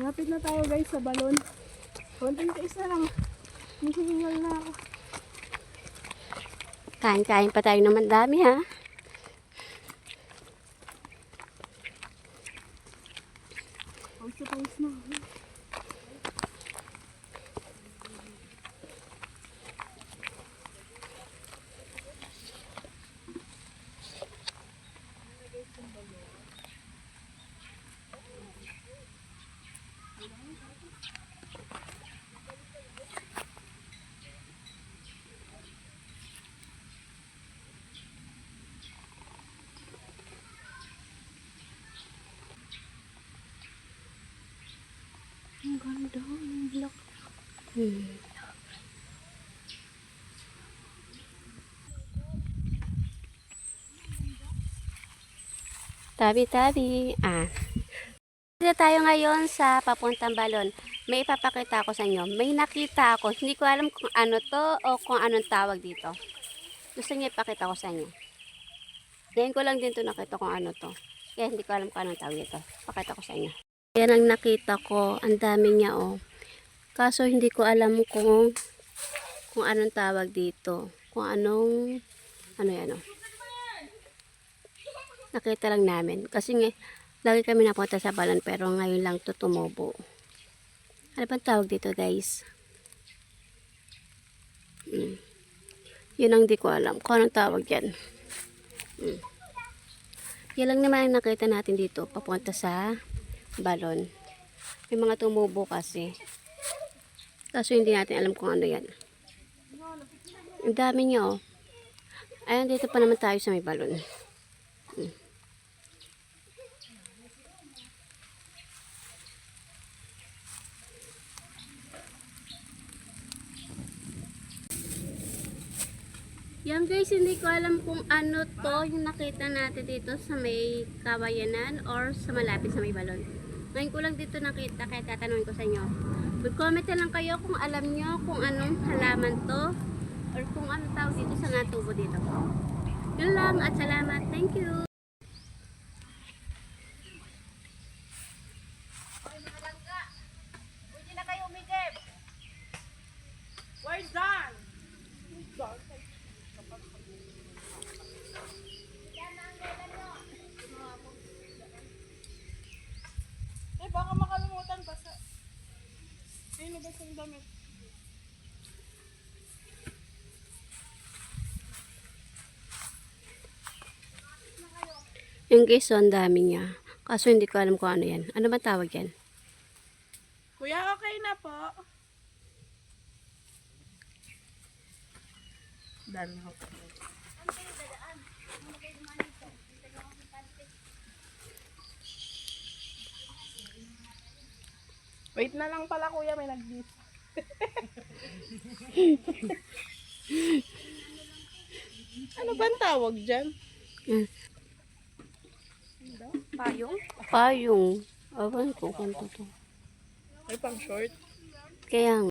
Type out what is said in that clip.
Malapit na tayo guys sa balon. Konting tiis na lang. Nasihingal na ako. Kain-kain pa tayo naman dami ha. Pawis na. Ang ganda ng block. Tabi-tabi. Dito tayo ngayon sa papuntang balon. May ipapakita ako sa inyo. May nakita ako. Hindi ko alam kung ano to o kung anong tawag dito. Gusto niya ipakita ko sa inyo. Ngayon ko lang din to nakita kung ano to. Kaya hindi ko alam kung anong tawag dito. Pakita ko sa inyo. Yan ang nakita ko. Ang dami niya oh. Kaso hindi ko alam kung anong tawag dito. Kung anong ano yan oh. Nakita lang namin. Kasi nga, lagi kami napunta sa balon pero ngayon lang to tumubo. Ano bang tawag dito guys? Yun ang di ko alam kung anong tawag yan. Yan lang naman ang nakita natin dito papunta sa balon. May mga tumubo kasi. Kaso hindi natin alam kung ano yan. Ang dami niya oh. Ayun, dito pa naman tayo sa may balon. Yan guys, hindi ko alam kung ano to yung nakita natin dito sa may kawayanan or sa malapit sa may balon. Ngayon ko lang dito nakita kaya tatanungin ko sa inyo. Mag-comment na lang kayo kung alam nyo kung anong halaman to or kung ano tawag dito sa natubo dito. Yun lang at salamat. Thank you. Pwede na kayo umigib. Where's Dan? Baka makalimutan basa. Ayun, nabasa yung damit. Yung guys, so ang dami niya. Kaso hindi ko alam kung ano yan. Ano ba tawag yan? Kuya, okay na po. Dami ako po. Wait na lang pala kuya, may nag-beef. Ano ba ang tawag dyan? Payong? Payong. Awan ko kung to. Ay, pang short. Kaya nga.